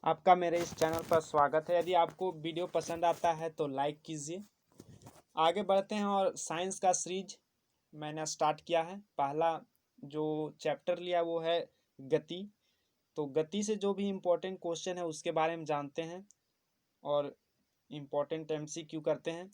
आपका मेरे इस चैनल पर स्वागत है। यदि आपको वीडियो पसंद आता है तो लाइक कीजिए। आगे बढ़ते हैं और साइंस का सीरीज मैंने स्टार्ट किया है। पहला जो चैप्टर लिया वो है गति। तो गति से जो भी इम्पोर्टेंट क्वेश्चन है उसके बारे में जानते हैं और इम्पोर्टेंट एमसीक्यू करते हैं।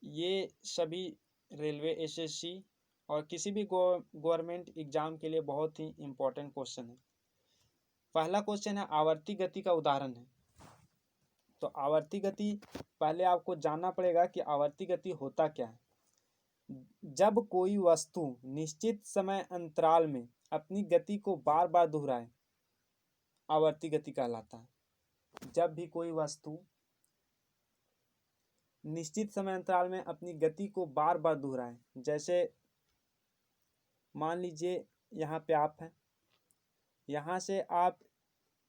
ये सभी रेलवे, एसएससी और किसी भी गवर्नमेंट एग्जाम के लिए बहुत ही इम्पोर्टेंट क्वेश्चन है। पहला क्वेश्चन है आवर्ती गति का उदाहरण है। तो आवर्ती गति पहले आपको जानना पड़ेगा कि आवर्ती गति होता क्या है। जब कोई वस्तु निश्चित समय अंतराल में अपनी गति को बार बार दोहराए, आवर्ती गति कहलाता है। जब भी कोई वस्तु निश्चित समय अंतराल में अपनी गति को बार बार दोहराए, जैसे मान लीजिए यहाँ पे आप हैं, यहाँ से आप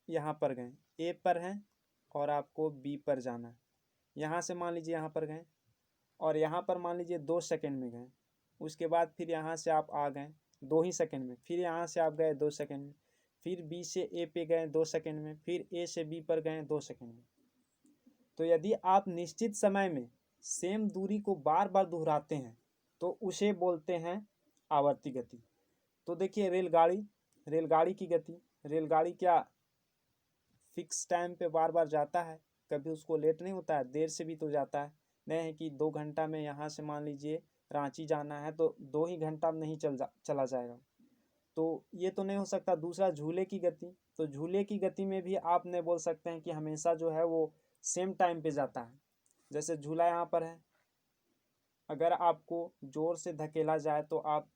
यहाँ पर गए, ए पर हैं और आपको बी पर जाना है। यहाँ से मान लीजिए यहाँ पर गए और यहाँ पर मान लीजिए 2 सेकंड में गए। उसके बाद फिर यहाँ से आप आ गए 2 ही सेकंड में, फिर यहाँ से आप गए 2 सेकंड में, फिर बी से ए पे गए 2 सेकंड में, फिर ए से बी पर गए 2 सेकंड में। तो यदि आप निश्चित समय में सेम दूरी को बार बार दोहराते हैं तो उसे बोलते हैं आवर्ती गति। तो देखिए रेलगाड़ी की गति, रेलगाड़ी क्या फिक्स टाइम पे बार बार जाता है, कभी उसको लेट नहीं होता है, देर से भी तो जाता है। नहीं है कि 2 घंटा में यहाँ से मान लीजिए रांची जाना है तो 2 ही घंटा में नहीं चला जाएगा, तो ये तो नहीं हो सकता। दूसरा झूले की गति, तो झूले की गति में भी आप नहीं बोल सकते हैं कि हमेशा जो है वो सेम टाइम पे जाता है। जैसे झूला यहाँ पर है, अगर आपको जोर से धकेला जाए तो आप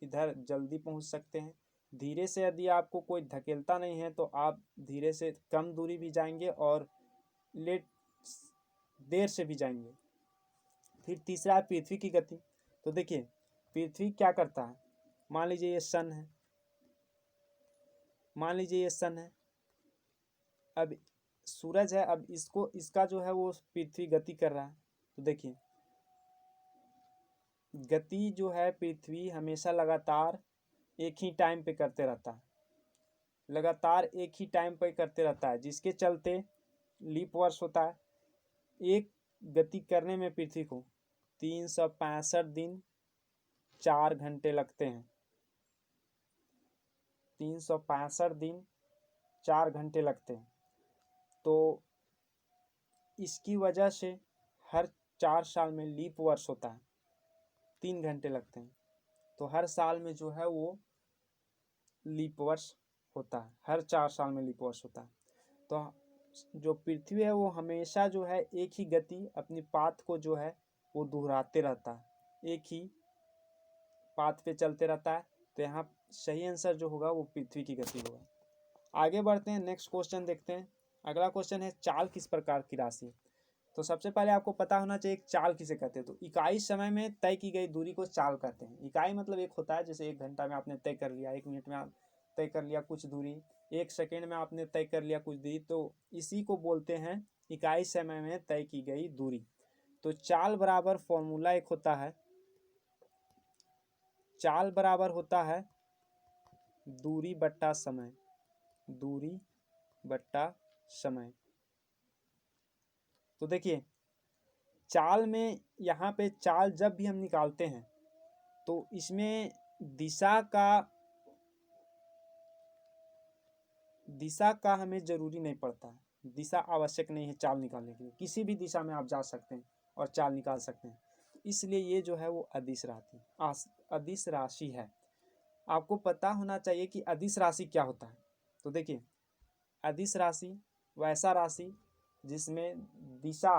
इधर जल्दी पहुँच सकते हैं। धीरे से यदि आपको कोई धकेलता नहीं है तो आप धीरे से कम दूरी भी जाएंगे और देर से भी जाएंगे। फिर तीसरा है पृथ्वी की गति। तो देखिए पृथ्वी क्या करता है, मान लीजिए ये सन है, मान लीजिए ये सन है, अब सूरज है, अब इसका जो है वो पृथ्वी गति कर रहा है। तो देखिए गति जो है पृथ्वी हमेशा लगातार एक ही टाइम पे करते रहता है, लगातार एक ही टाइम पे करते रहता है, जिसके चलते लीप वर्ष होता है। एक गति करने में पृथ्वी को 365 दिन 4 घंटे लगते हैं। 365 दिन 4 घंटे लगते हैं। तो इसकी वजह से हर 4 साल में लीप वर्ष होता है, 3 घंटे लगते हैं। तो हर साल में जो है वो लीप वर्ष होता है, हर 4 साल में लीप वर्ष होता है। तो जो पृथ्वी है वो हमेशा जो है एक ही गति अपनी पाथ को जो है वो दोहराते रहता है, एक ही पाथ पे चलते रहता है। तो यहाँ सही आंसर जो होगा वो पृथ्वी की गति होगा। आगे बढ़ते हैं, नेक्स्ट क्वेश्चन देखते हैं। अगला क्वेश्चन है चाल किस प्रकार की राशि है। तो सबसे पहले आपको पता होना चाहिए चाल किसे कहते हैं। तो इकाई समय में तय की गई दूरी को चाल कहते हैं। इकाई मतलब एक होता है, जैसे 1 घंटा में आपने तय कर लिया, 1 मिनट में आप तय कर लिया कुछ दूरी, 1 सेकेंड में आपने तय कर लिया कुछ दूरी, तो इसी को बोलते हैं इकाई समय में तय की गई दूरी। तो चाल बराबर फॉर्मूला एक होता है, चाल बराबर होता है दूरी बट्टा समय, दूरी बट्टा समय। तो देखिए चाल में यहाँ पे चाल जब भी हम निकालते हैं तो इसमें दिशा का हमें जरूरी नहीं पड़ता है, दिशा आवश्यक नहीं है चाल निकालने के लिए। किसी भी दिशा में आप जा सकते हैं और चाल निकाल सकते हैं। इसलिए ये जो है वो अदिश राशि है। आपको पता होना चाहिए कि अदिश राशि क्या होता है। तो देखिए अदिश राशि वैसा राशि जिसमें दिशा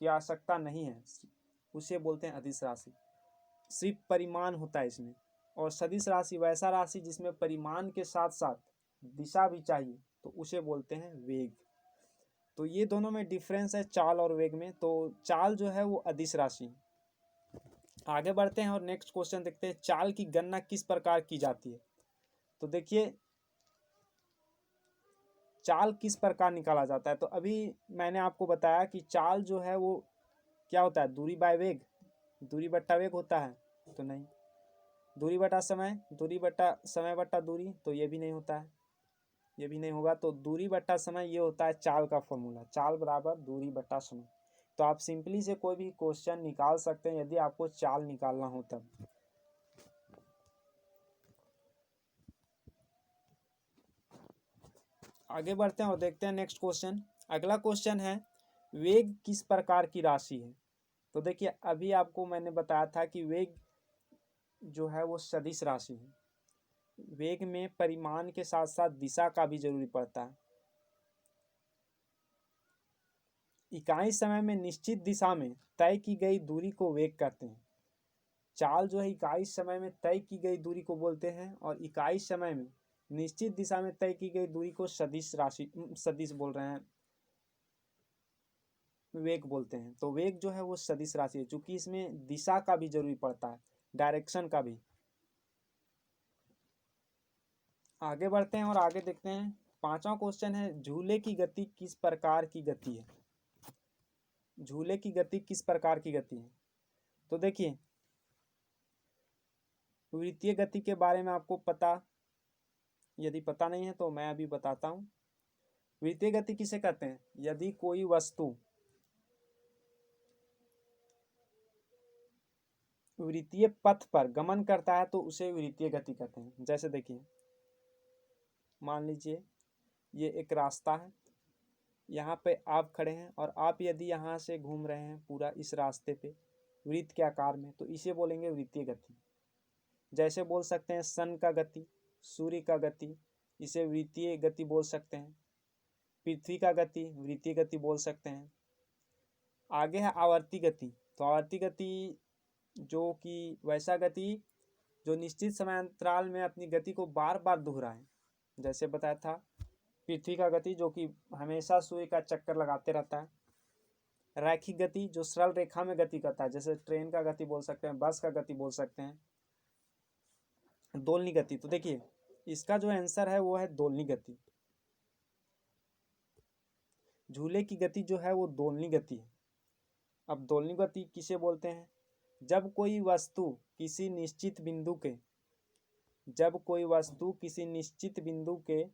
की आवश्यकता नहीं है, उसे बोलते हैं अदिश राशि, सिर्फ परिमाण होता है इसमें। और सदिश राशि वैसा राशि जिसमें परिमाण के साथ साथ दिशा भी चाहिए, तो उसे बोलते हैं वेग। तो ये दोनों में डिफरेंस है, चाल और वेग में। तो चाल जो है वो अदिश राशि। आगे बढ़ते हैं और नेक्स्ट क्वेश्चन देखते हैं, चाल की गणना किस प्रकार की जाती है। तो देखिए चाल किस प्रकार निकाला जाता है। तो अभी मैंने आपको बताया कि चाल जो है वो क्या होता है, दूरी बाय वेग, दूरी बट्टा वेग होता है। तो नहीं, दूरी बट्टा समय, दूरी बट्टा समय बट्टा दूरी, तो ये भी नहीं होता है। ये भी नहीं होगा। तो दूरी बट्टा समय ये होता है चाल का फॉर्मूला, चाल बराबर दूरी बट्टा समय। तो आप सिंपली से कोई भी क्वेश्चन निकाल सकते हैं यदि आपको चाल निकालना हो तब। आगे बढ़ते हैं और देखते हैं नेक्स्ट क्वेश्चन। अगला क्वेश्चन है वेग किस प्रकार की राशि है। तो देखिए अभी आपको मैंने बताया था कि वेग जो है वो सदिश राशि है। वेग में परिमाण के साथ साथ दिशा का भी जरूरी पड़ता है। इकाई समय में निश्चित दिशा में तय की गई दूरी को वेग कहते हैं। चाल जो है इकाई समय में तय की गई दूरी को बोलते हैं और इकाई समय में निश्चित दिशा में तय की गई दूरी को सदिश राशि, सदिश बोल रहे हैं, वेग बोलते हैं। तो वेग जो है वो सदिश राशि है, चूंकि इसमें दिशा का भी जरूरी पड़ता है, डायरेक्शन का भी। आगे बढ़ते हैं और आगे देखते हैं। पांचवा क्वेश्चन है झूले की गति किस प्रकार की गति है। झूले की गति किस प्रकार की गति है। तो देखिए वृत्तीय गति के बारे में आपको पता, यदि पता नहीं है तो मैं अभी बताता हूँ। वृत्तीय गति किसे कहते हैं, यदि कोई वस्तु वृत्तीय पथ पर गमन करता है तो उसे वृत्तीय गति कहते हैं। जैसे देखिए मान लीजिए ये एक रास्ता है, यहाँ पे आप खड़े हैं और आप यदि यहाँ से घूम रहे हैं पूरा इस रास्ते पे वृत्त के आकार में, तो इसे बोलेंगे वृत्तीय गति। जैसे बोल सकते हैं सन का गति, सूर्य का गति, इसे वृत्तीय गति बोल सकते हैं। पृथ्वी का गति वृत्तीय गति बोल सकते हैं। आगे है आवर्ती गति। तो आवर्ती गति जो कि वैसा गति जो निश्चित समय अंतराल में अपनी गति को बार बार दोहराए। जैसे बताया था पृथ्वी का गति जो कि हमेशा सूर्य का चक्कर लगाते रहता है। रैखिक गति जो सरल रेखा में गति करता है, जैसे ट्रेन का गति बोल सकते हैं, बस का गति बोल सकते हैं। दोलनी गति, तो देखिए इसका जो आंसर है वो है दोलनी गति। झूले की गति जो है वो दोलनी गति है। अब दोलनी गति किसे बोलते हैं, जब कोई वस्तु किसी निश्चित बिंदु के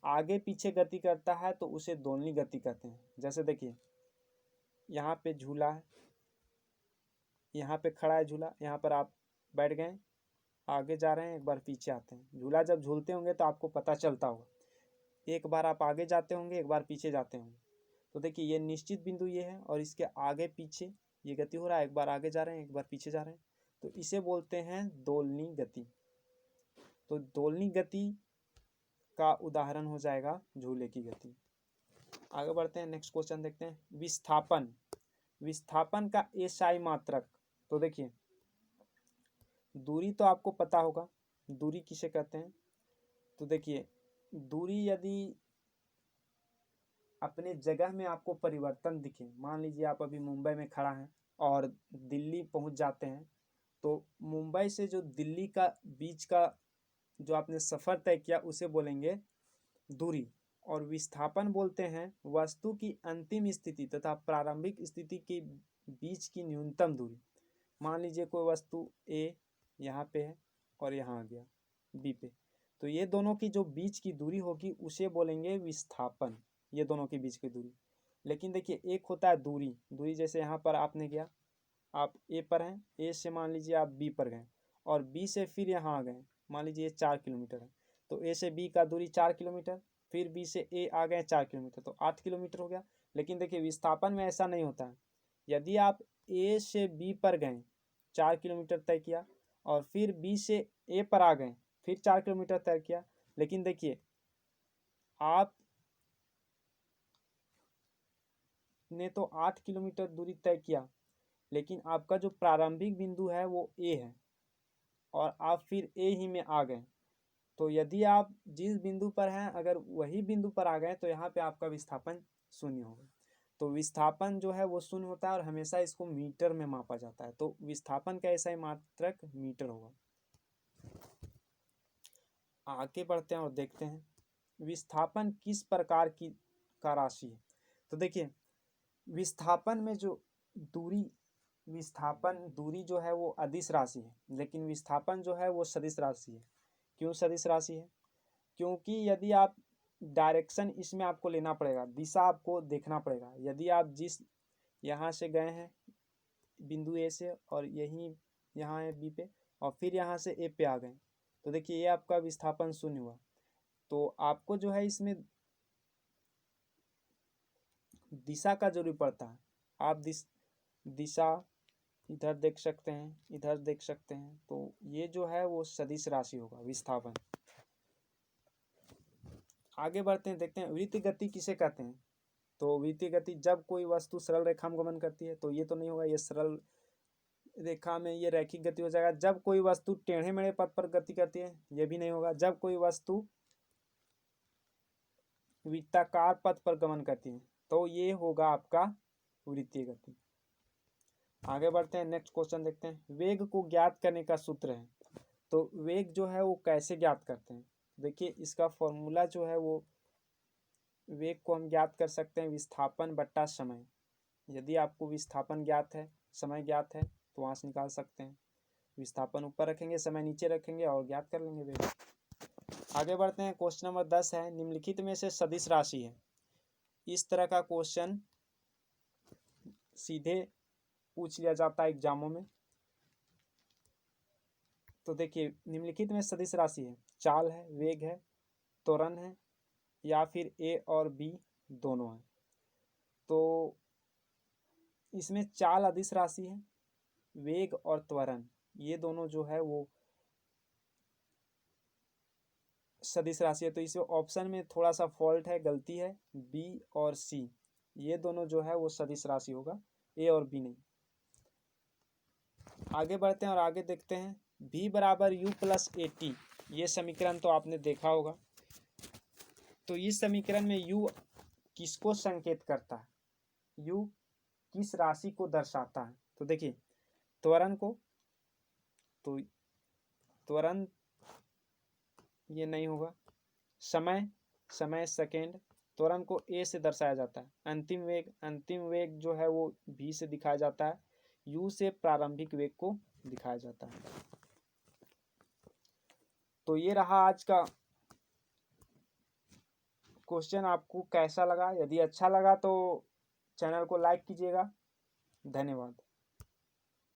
आगे पीछे गति करता है तो उसे दोलनी गति कहते हैं। जैसे देखिए यहाँ पे झूला है, यहाँ पे खड़ा है झूला, यहाँ पर आप बैठ गए, आगे जा रहे हैं, एक बार पीछे आते हैं। झूला जब झूलते होंगे तो आपको पता चलता होगा, एक बार आप आगे जाते होंगे, एक बार पीछे जाते होंगे। तो देखिए ये निश्चित बिंदु ये है और इसके आगे पीछे ये गति हो रहा है, एक बार आगे जा रहे हैं, एक बार पीछे जा रहे हैं, तो इसे बोलते हैं दोलनी गति। तो दोलनी गति का उदाहरण हो जाएगा झूले की गति। आगे बढ़ते हैं, नेक्स्ट क्वेश्चन देखते हैं। विस्थापन का एसआई मात्रक। तो देखिए दूरी तो आपको पता होगा, दूरी किसे कहते हैं। तो देखिए दूरी यदि अपने जगह में आपको परिवर्तन दिखे, मान लीजिए आप अभी मुंबई में खड़ा हैं और दिल्ली पहुंच जाते हैं, तो मुंबई से जो दिल्ली का बीच का जो आपने सफ़र तय किया उसे बोलेंगे दूरी। और विस्थापन बोलते हैं वस्तु की अंतिम स्थिति तथा प्रारंभिक स्थिति के बीच की न्यूनतम दूरी। मान लीजिए कोई वस्तु ए यहाँ पे है और यहाँ आ गया बी पे, तो ये दोनों की जो बीच की दूरी होगी उसे बोलेंगे विस्थापन, ये दोनों के बीच की दूरी। लेकिन देखिए एक होता है दूरी जैसे यहाँ पर आपने गया, आप ए पर हैं, ए से मान लीजिए आप बी पर गए और बी से फिर यहाँ आ गए, मान लीजिए 4 किलोमीटर है, तो ए से बी का दूरी 4 किलोमीटर, फिर बी से ए आ गए 4 किलोमीटर, तो 8 किलोमीटर हो गया। लेकिन देखिए विस्थापन में ऐसा नहीं होता है। यदि आप ए से बी पर गए 4 किलोमीटर तय किया और फिर बी से ए पर आ गए फिर 4 किलोमीटर तय किया, लेकिन देखिए आप ने तो 8 किलोमीटर दूरी तय किया, लेकिन आपका जो प्रारंभिक बिंदु है वो ए है और आप फिर ए ही में आ गए, तो यदि आप जिस बिंदु पर हैं अगर वही बिंदु पर आ गए तो यहाँ पे आपका विस्थापन शून्य होगा। तो विस्थापन जो है वो शून्य होता है और हमेशा इसको मीटर में मापा जाता है। तो विस्थापन का ऐसा ही मात्रक मीटर होगा। आगे बढ़ते हैं और देखते हैं विस्थापन किस प्रकार की का राशि है। तो देखिए विस्थापन में जो दूरी जो है वो अदिश राशि है, लेकिन विस्थापन जो है वो सदिश राशि है। क्यों सदिश राशि है, क्योंकि यदि आप डायरेक्शन इसमें आपको लेना पड़ेगा, दिशा आपको देखना पड़ेगा। यदि आप जिस यहाँ से गए हैं बिंदु ए से और यहीं यहाँ है बी पे और फिर यहाँ से ए पे आ गए, तो देखिए ये आपका विस्थापन शून्य हुआ। तो आपको जो है इसमें दिशा का जरूरी पड़ता है। आप दिशा इधर देख सकते हैं, इधर देख सकते हैं, तो ये जो है वो सदिश राशि होगा विस्थापन। आगे बढ़ते हैं, देखते हैं वृत्तीय गति किसे कहते हैं। तो वृत्तीय गति जब कोई वस्तु सरल रेखा में गमन करती है, तो ये तो नहीं होगा, ये सरल रेखा में ये रैखिक गति हो जाएगा। जब कोई वस्तु टेढ़े मेढ़े पथ पर गति करती है, ये भी नहीं होगा। जब कोई वस्तु वृत्ताकार पथ पर गमन करती है, तो ये होगा आपका वृत्तीय गति। आगे बढ़ते हैं, नेक्स्ट क्वेश्चन देखते हैं। वेग को ज्ञात करने का सूत्र है। तो वेग जो है वो कैसे ज्ञात करते हैं, देखिए इसका फॉर्मूला जो है वो, वेग को हम ज्ञात कर सकते हैं विस्थापन बट्टा समय। यदि आपको विस्थापन ज्ञात है, समय ज्ञात है, तो वहाँ से निकाल सकते हैं। विस्थापन ऊपर रखेंगे, समय नीचे रखेंगे और ज्ञात कर लेंगे वेग। आगे बढ़ते हैं, क्वेश्चन नंबर 10 है, निम्नलिखित में से सदिश राशि है। इस तरह का क्वेश्चन सीधे पूछ लिया जाता है एग्जामों में। तो देखिए निम्नलिखित में सदिश राशि है, चाल है, वेग है, त्वरण है, या फिर ए और बी दोनों है। तो इसमें चाल अदिश राशि है, वेग और त्वरण ये दोनों जो है वो सदिश राशि है। तो इसमें ऑप्शन में थोड़ा सा फॉल्ट है, गलती है, बी और सी ये दोनों जो है वो सदिश राशि होगा, ए और बी नहीं। आगे बढ़ते हैं और आगे देखते हैं, v बराबर यू प्लस ए टी, ये समीकरण तो आपने देखा होगा। तो इस समीकरण में u किसको संकेत करता है, u किस राशि को दर्शाता है। तो देखिए त्वरण को, तो त्वरण ये नहीं होगा, समय सेकेंड, त्वरण को a से दर्शाया जाता है। अंतिम वेग जो है वो v से दिखाया जाता है, u से प्रारंभिक वेग को दिखाया जाता है। तो ये रहा आज का क्वेश्चन। आपको कैसा लगा, यदि अच्छा लगा तो चैनल को लाइक कीजिएगा। धन्यवाद।